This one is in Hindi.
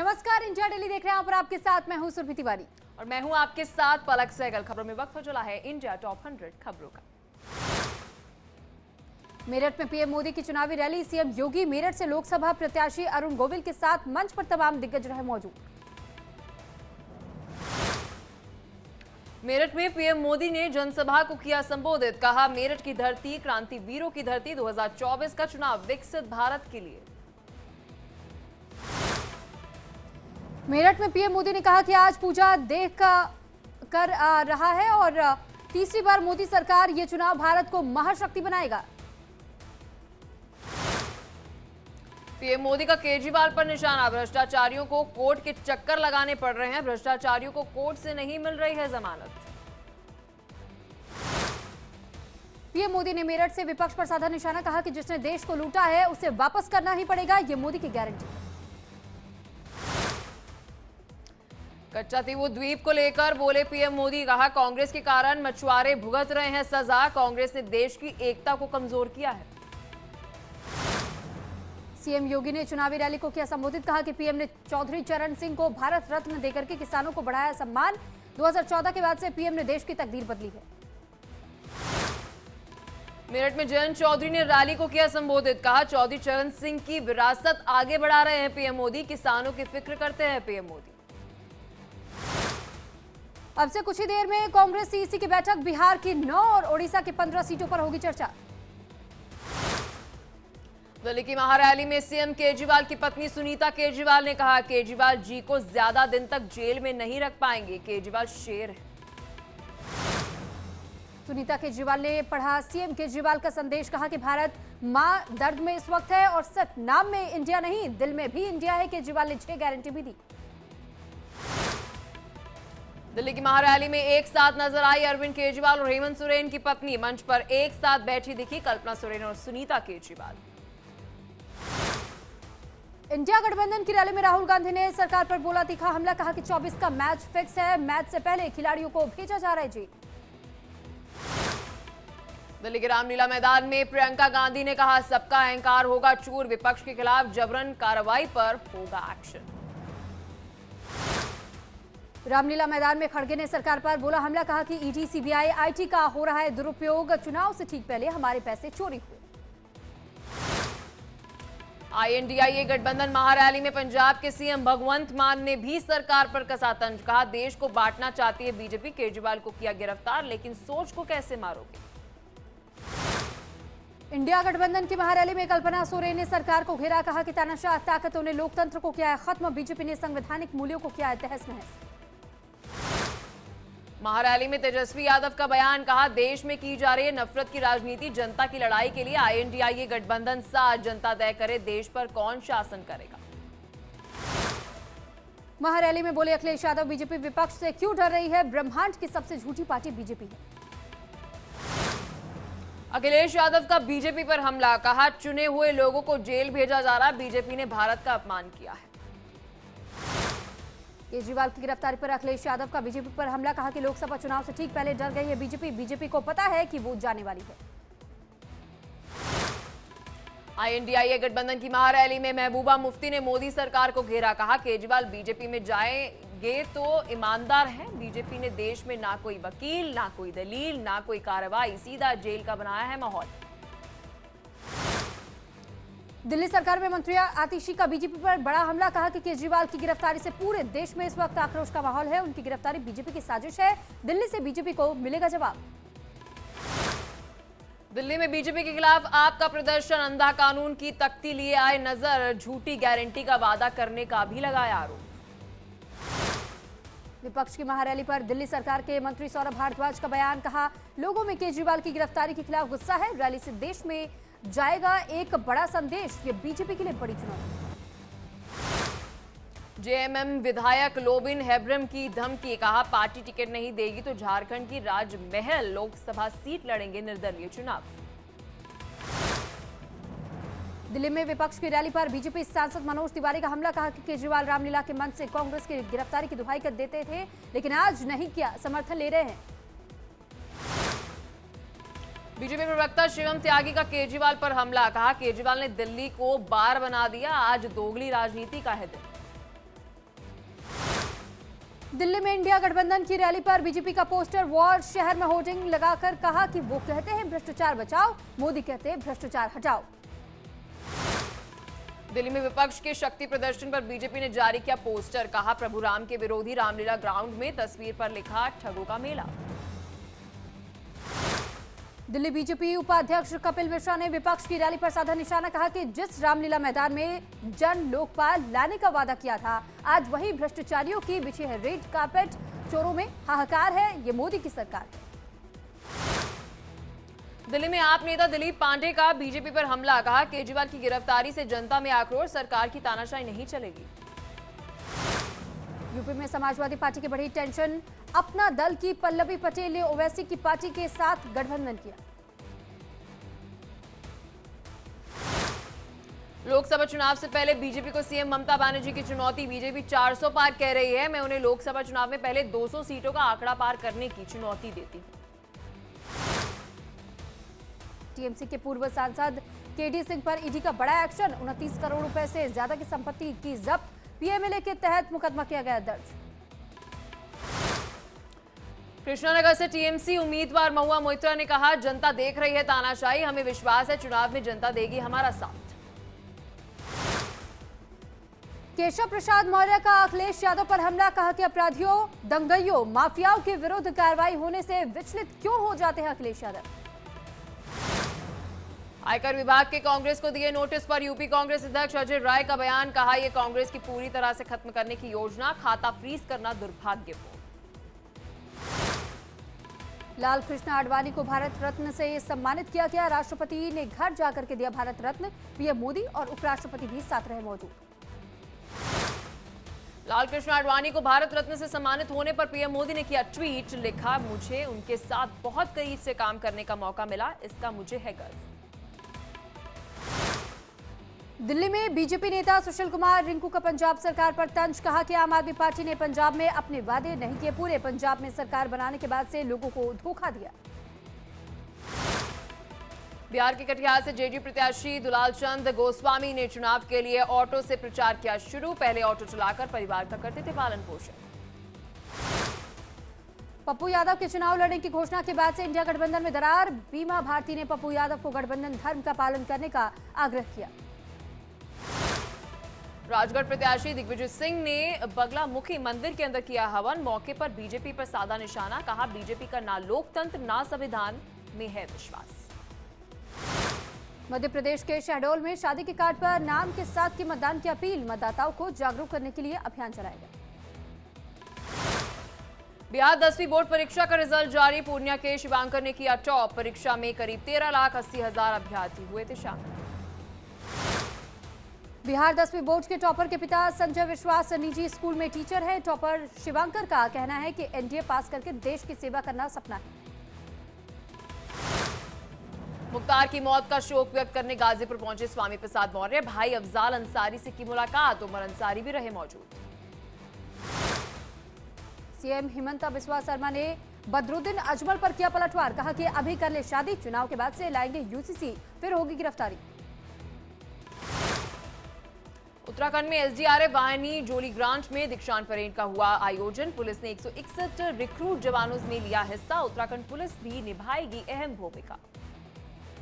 नमस्कार, इंडिया डेली देख रहे हैं आप और आपके साथ मैं हूं सुरभि तिवारी और मैं हूं आपके साथ पलक सहगल। खबरों में वक्त हो चला है इंडिया टॉप 100 खबरों का। मेरठ में पीएम मोदी की चुनावी रैली, सीएम योगी मेरठ से लोकसभा प्रत्याशी अरुण गोविल के साथ मंच पर तमाम दिग्गज रहे मौजूद। मेरठ में पीएम मोदी ने जनसभा को किया संबोधित, कहा मेरठ की धरती क्रांतिवीरों की धरती, 2024 का चुनाव विकसित भारत के लिए। मेरठ में पीएम मोदी ने कहा कि आज पूजा देख कर रहा है और तीसरी बार मोदी सरकार ये चुनाव भारत को महाशक्ति बनाएगा। पीएम मोदी का केजरीवाल पर निशाना, भ्रष्टाचारियों को कोर्ट के चक्कर लगाने पड़ रहे हैं, भ्रष्टाचारियों को कोर्ट से नहीं मिल रही है जमानत। पीएम मोदी ने मेरठ से विपक्ष पर साधा निशाना, कहा कि जिसने देश को लूटा है उसे वापस करना ही पड़ेगा, ये मोदी की गारंटी। कच्चा तीवू द्वीप को लेकर बोले पीएम मोदी, कहा कांग्रेस के कारण मछुआरे भुगत रहे हैं सजा, कांग्रेस ने देश की एकता को कमजोर किया है। सीएम योगी ने चुनावी रैली को किया संबोधित, कहा कि पीएम ने चौधरी चरण सिंह को भारत रत्न देकर के किसानों को बढ़ाया सम्मान, 2014 के बाद से पीएम ने देश की तकदीर बदली है। मेरठ में जयंत चौधरी ने रैली को किया संबोधित, कहा चौधरी चरण सिंह की विरासत आगे बढ़ा रहे हैं पीएम मोदी, किसानों की फिक्र करते हैं पीएम मोदी। अब से कुछ ही देर में कांग्रेस सीईसी की बैठक, बिहार की 9 और ओडिशा की 15 सीटों पर होगी चर्चा। दिल्ली की महारैली में सीएम केजरीवाल की पत्नी सुनीता केजरीवाल ने कहा केजरीवाल जी को ज्यादा दिन तक जेल में नहीं रख पाएंगे, केजरीवाल शेर है। सुनीता केजरीवाल ने पढ़ा सीएम केजरीवाल का संदेश, कहा कि भारत मां दर्द में इस वक्त है और सिर्फ नाम में इंडिया नहीं, दिल में भी इंडिया है। केजरीवाल ने 6 गारंटी भी दी। दिल्ली की महारैली में एक साथ नजर आई अरविंद केजरीवाल और हेमंत सोरेन की पत्नी, मंच पर एक साथ बैठी दिखी कल्पना सोरेन और सुनीता केजरीवाल। इंडिया गठबंधन की रैली में राहुल गांधी ने सरकार पर बोला तीखा हमला, कहा कि 24 का मैच फिक्स है, मैच से पहले खिलाड़ियों को भेजा जा रहा है जी। दिल्ली के रामलीला मैदान में प्रियंका गांधी ने कहा सबका अहंकार होगा चूर, विपक्ष के खिलाफ जबरन कार्रवाई पर होगा एक्शन। रामलीला मैदान में खड़गे ने सरकार पर बोला हमला, कहा कि ईडी सीबीआई आईटी का हो रहा है दुरुपयोग, चुनाव से ठीक पहले हमारे पैसे चोरी हुए। आईएनडीआईए गठबंधन महारैली में पंजाब के सीएम भगवंत मान ने भी सरकार पर कसा तंज, कहा देश को बांटना चाहती है बीजेपी, केजरीवाल को किया गिरफ्तार लेकिन सोच को कैसे मारोगे। इंडिया गठबंधन की महारैली में कल्पना सोरेन ने सरकार को घेरा, कहा कि तानाशाह ताकतों ने लोकतंत्र को किया है खत्म, बीजेपी ने संवैधानिक मूल्यों को किया है तहस नहस। महारैली में तेजस्वी यादव का बयान, कहा देश में की जा रही है नफरत की राजनीति, जनता की लड़ाई के लिए आईएनडीआईए गठबंधन साथ, जनता तय करे देश पर कौन शासन करेगा। महारैली में बोले अखिलेश यादव बीजेपी विपक्ष से क्यों डर रही है, ब्रह्मांड की सबसे झूठी पार्टी बीजेपी है। अखिलेश यादव का बीजेपी पर हमला, कहा चुने हुए लोगों को जेल भेजा जा रहा, बीजेपी ने भारत का अपमान किया है। केजरीवाल की गिरफ्तारी पर अखिलेश यादव का बीजेपी पर हमला, कहा कि लोकसभा चुनाव से ठीक पहले डर गई है बीजेपी, बीजेपी को पता है कि वो जाने वाली है। आईएनडीआईए गठबंधन की महारैली में महबूबा मुफ्ती ने मोदी सरकार को घेरा, कहा केजरीवाल बीजेपी में जाएंगे तो ईमानदार हैं, बीजेपी ने देश में ना कोई वकील, ना कोई दलील, ना कोई कार्रवाई, सीधा जेल का बनाया है माहौल। दिल्ली सरकार में मंत्री आतिशी का बीजेपी पर बड़ा हमला, कहा कि केजरीवाल की गिरफ्तारी से पूरे देश में इस वक्त आक्रोश का माहौल है, उनकी गिरफ्तारी बीजेपी की साजिश है, दिल्ली से बीजेपी को मिलेगा जवाब। दिल्ली में बीजेपी के खिलाफ आपका प्रदर्शन, अंधा कानून की तख्ती लिए आए नजर, झूठी गारंटी का वादा करने का भी लगाया आरोप। विपक्ष की महारैली पर दिल्ली सरकार के मंत्री सौरभ भारद्वाज का बयान, कहा लोगों में केजरीवाल की गिरफ्तारी के खिलाफ गुस्सा है, रैली से देश में जाएगा एक बड़ा संदेश, ये बीजेपी के लिए बड़ी चुनौती। जेएमएम विधायक लोबिन हेब्रम की धमकी, कहा पार्टी टिकट नहीं देगी तो झारखंड की राजमहल लोकसभा सीट लड़ेंगे निर्दलीय चुनाव। दिल्ली में विपक्ष की रैली पर बीजेपी सांसद मनोज तिवारी का हमला, कहा कि केजरीवाल रामलीला के मंच से कांग्रेस की गिरफ्तारी की दुहाई कर देते थे लेकिन आज नहीं किया, समर्थन ले रहे हैं। बीजेपी प्रवक्ता शिवम त्यागी का केजरीवाल पर हमला, कहा केजरीवाल ने दिल्ली को बार बना दिया, आज दोगली राजनीति का है दिन। दिल्ली में इंडिया गठबंधन की रैली पर बीजेपी का पोस्टर वॉर, शहर में होर्डिंग लगाकर कहा कि वो कहते हैं भ्रष्टाचार बचाओ, मोदी कहते हैं भ्रष्टाचार हटाओ। दिल्ली में विपक्ष के शक्ति प्रदर्शन पर बीजेपी ने जारी किया पोस्टर, कहा प्रभु राम के विरोधी रामलीला ग्राउंड में, तस्वीर पर लिखा ठगों का मेला। दिल्ली बीजेपी उपाध्यक्ष कपिल मिश्रा ने विपक्ष की रैली पर साधा निशाना, कहा कि जिस रामलीला मैदान में जन लोकपाल लाने का वादा किया था, आज वही भ्रष्टाचारियों की बिछी है रेड कार्पेट, चोरों में हाहाकार है, ये मोदी की सरकार है। दिल्ली में आप नेता दिलीप पांडे का बीजेपी पर हमला, कहा केजरीवाल की गिरफ्तारी से जनता में आक्रोश, सरकार की तानाशाही नहीं चलेगी। यूपी में समाजवादी पार्टी की बढ़ी टेंशन, अपना दल की पल्लवी पटेल ने ओवैसी की पार्टी के साथ गठबंधन किया। लोकसभा चुनाव से पहले बीजेपी को सीएम ममता बनर्जी की चुनौती, बीजेपी 400 पार कह रही है, मैं उन्हें लोकसभा चुनाव में पहले 200 सीटों का आंकड़ा पार करने की चुनौती देती हूं। टीएमसी के पूर्व सांसद केडी सिंह पर ईडी का बड़ा एक्शन, 29 करोड़ रुपए से ज्यादा की संपत्ति की जब्त, पीएमएलए के तहत मुकदमा किया गया दर्ज। कृष्णानगर से टीएमसी उम्मीदवार महुआ मोइत्रा ने कहा जनता देख रही है तानाशाही, हमें विश्वास है चुनाव में जनता देगी हमारा साथ। केशव प्रसाद मौर्य का अखिलेश यादव पर हमला, कहा कि अपराधियों, दंगइयों, माफियाओं के विरुद्ध कार्रवाई होने से विचलित क्यों हो जाते हैं अखिलेश यादव। आयकर विभाग के कांग्रेस को दिए नोटिस पर यूपी कांग्रेस अध्यक्ष अजय राय का बयान, कहा यह कांग्रेस की पूरी तरह से खत्म करने की योजना, खाता फ्रीज करना दुर्भाग्यपूर्ण। लाल कृष्ण आडवाणी को भारत रत्न से सम्मानित किया गया, राष्ट्रपति ने घर जाकर के दिया भारत रत्न, पीएम मोदी और उपराष्ट्रपति भी साथ रहे मौजूद। लाल कृष्ण आडवाणी को भारत रत्न से सम्मानित होने पर पीएम मोदी ने किया ट्वीट, लिखा मुझे उनके साथ बहुत करीब से काम करने का मौका मिला, इसका मुझे है गर्व। दिल्ली में बीजेपी नेता सुशील कुमार रिंकू का पंजाब सरकार पर तंज, कहा कि आम आदमी पार्टी ने पंजाब में अपने वादे नहीं किए पूरे, पंजाब में सरकार बनाने के बाद से लोगों को धोखा दिया। बिहार के कटिहार से जेडीयू प्रत्याशी दुलाल चंद गोस्वामी ने चुनाव के लिए ऑटो से प्रचार किया शुरू, पहले ऑटो चलाकर परिवार का करते थे पालन पोषण। पप्पू यादव के चुनाव लड़ने की घोषणा के बाद से इंडिया गठबंधन में दरार, बीमा भारती ने पप्पू यादव को गठबंधन धर्म का पालन करने का आग्रह किया। राजगढ़ प्रत्याशी दिग्विजय सिंह ने बगलामुखी मंदिर के अंदर किया हवन, मौके पर बीजेपी पर साधा निशाना, कहा बीजेपी का ना लोकतंत्र ना संविधान में है विश्वास। मध्य प्रदेश के शहडोल में शादी के कार्ड पर नाम के साथ की मतदान की अपील, मतदाताओं को जागरूक करने के लिए अभियान चलाया गया। बिहार 10वीं बोर्ड परीक्षा का रिजल्ट जारी, पूर्णिया के शिवांकर ने किया टॉप, परीक्षा में करीब 13,80,000 अभ्यर्थी हुए थे शामिल। बिहार 10वीं बोर्ड के टॉपर के पिता संजय विश्वास निजी स्कूल में टीचर है, टॉपर शिवांकर का कहना है कि एनडीए पास करके देश की सेवा करना सपना है। मुख्तार की मौत का शोक व्यक्त करने गाजीपुर पहुंचे स्वामी प्रसाद मौर्य, भाई अफजाल अंसारी से की मुलाकात, उमर अंसारी भी रहे मौजूद। सीएम हिमंता बिस्वा शर्मा ने बदरुद्दीन अजमल पर किया पलटवार, कहा कि अभी कर ले शादी, चुनाव के बाद से लाएंगे यूसीसी, फिर होगी गिरफ्तारी। उत्तराखंड में एसडीआरएफ वाहिनी जोली ग्रांट में दीक्षांत परेड का हुआ आयोजन, पुलिस ने 161 रिक्रूट जवानों में लिया हिस्सा, उत्तराखंड पुलिस भी निभाएगी अहम भूमिका।